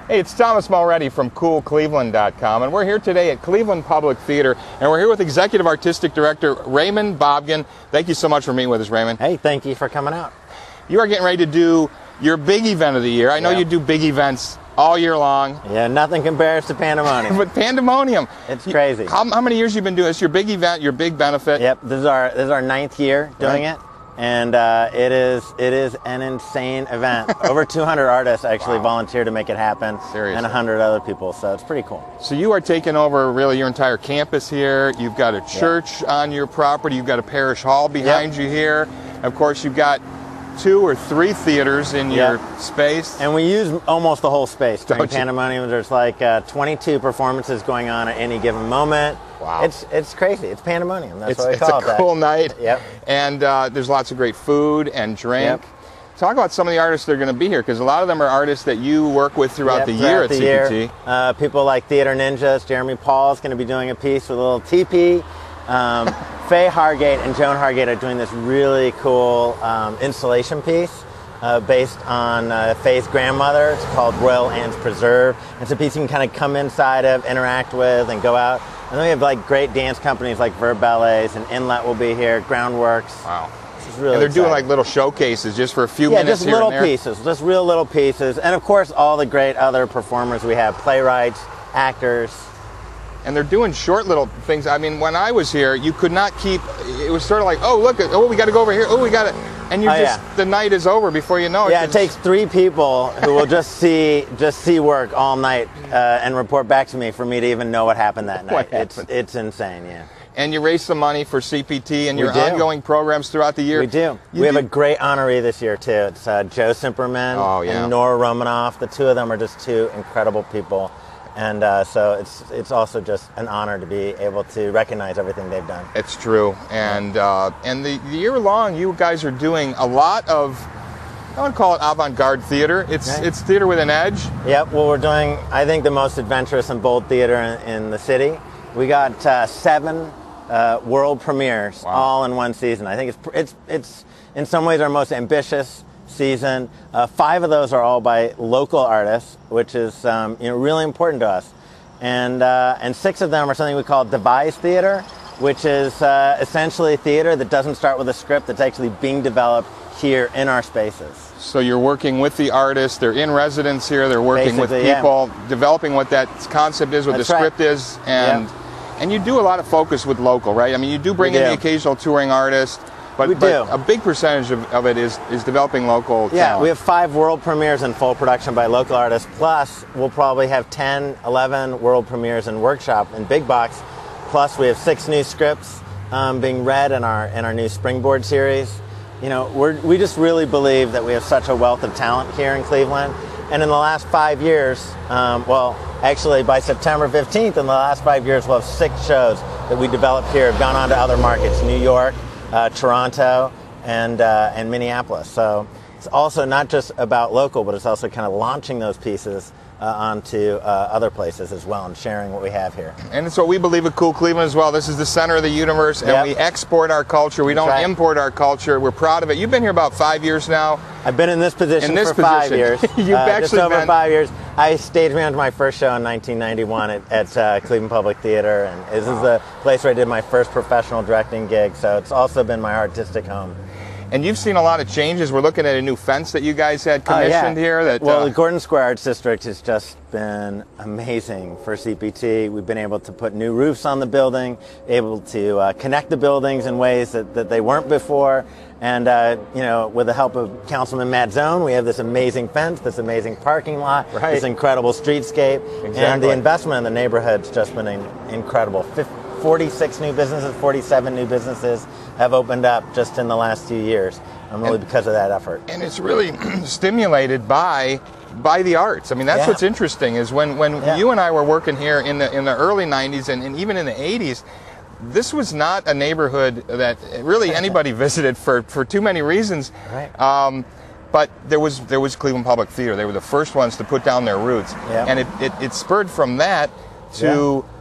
Hey, it's Thomas Mulready from CoolCleveland.com, and we're here today at Cleveland Public Theater, and we're here with Executive Artistic Director Ray Bobgan. Thank you so much for meeting with us, Raymond. Hey, thank you for coming out. You are getting ready to do your big event of the year. I know you do big events all year long. Yeah, nothing compares to Pandemonium. But Pandemonium. It's crazy. How many years you've been doing this? Your big event, your big benefit? Yep, this is our 9th year doing it. And it is an insane event. Over 200 artists actually volunteer to make it happen. Seriously. And 100 other people, so it's pretty cool. So you are taking over really your entire campus here. You've got a church on your property. You've got a parish hall behind you here. Of course, you've got 2 or 3 theaters in your space. And we use almost the whole space. During Pandemonium, there's like 22 performances going on at any given moment. Wow. It's crazy. It's Pandemonium. That's what we call it. It's a cool night. Yep. And there's lots of great food and drink. Yep. Talk about some of the artists that are going to be here, because a lot of them are artists that you work with throughout the year at CPT. People like Theater Ninjas. Jeremy Paul's going to be doing a piece with a little teepee. Faye Hargate and Joan Hargate are doing this really cool installation piece based on Faye's grandmother. It's called Royal Anne's Preserve. It's a piece you can kind of come inside of, interact with, and go out. And then we have like great dance companies like Verb Ballets, and Inlet will be here, Groundworks. Wow. This is really and they're exciting. doing like little showcases just for a few minutes just here little and there. pieces, just real little pieces. And of course, all the great other performers we have, playwrights, actors. And they're doing short little things. I mean, when I was here, you could not keep, it was sort of like, oh, look, we got to go over here, we got to, and you the night is over before you know it. Yeah, it takes 3 people who will just see work all night and report back to me for me to even know what happened that night. It's insane, yeah. And you raise some money for CPT and your ongoing programs throughout the year. We do. We have a great honoree this year, too. It's Joe Simperman and Nora Romanoff. The 2 of them are just 2 incredible people. And so it's also just an honor to be able to recognize everything they've done. It's true. And the year long, you guys are doing a lot of, I want to call it avant-garde theater. It's theater with an edge. Yep. Well, we're doing, I think, the most adventurous and bold theater in the city. We got 7 world premieres all in one season. I think it's in some ways our most ambitious season. 5 of those are all by local artists, which is really important to us, and 6 of them are something we call devised theater, which is essentially theater that doesn't start with a script, that's actually being developed here in our spaces. So you're working with the artists, they're in residence here, they're working with people, developing what that concept is, what the script is, and you do a lot of focus with local, right? I mean, you do bring in the occasional touring artist. But a big percentage of it is developing local talent. Yeah, we have 5 world premieres in full production by local artists, plus we'll probably have 10, 11 world premieres in workshop in big box, plus we have 6 new scripts being read in our new Springboard series. You know, we just really believe that we have such a wealth of talent here in Cleveland, and in the last 5 years, well, actually by September 15th, in the last 5 years, we'll have 6 shows that we developed here, have gone on to other markets, New York, Toronto, and Minneapolis. So it's also not just about local, but it's also kind of launching those pieces onto other places as well and sharing what we have here. And it's what we believe at Cool Cleveland as well. This is the center of the universe, and we export our culture. We don't import our culture. We're proud of it. You've been here about 5 years now. I've been in this position for 5 years. You've actually just over 5 years. I stage managed my first show in 1991 at Cleveland Public Theater, and this is the place where I did my first professional directing gig, so it's also been my artistic home. And you've seen a lot of changes. We're looking at a new fence that you guys had commissioned here. Well, the Gordon Square Arts District has just been amazing for CPT. We've been able to put new roofs on the building, able to connect the buildings in ways that they weren't before. And, with the help of Councilman Matt Zone, we have this amazing fence, this amazing parking lot, this incredible streetscape. And the investment in the neighborhood's just been incredible. 46 new businesses, 47 new businesses have opened up just in the last few years, really because of that effort. And it's really stimulated by the arts. I mean, that's what's interesting is when you and I were working here in the early 90s and even in the 80s, this was not a neighborhood that really anybody visited for too many reasons. But there was Cleveland Public Theater. They were the first ones to put down their roots. And it spurred from that to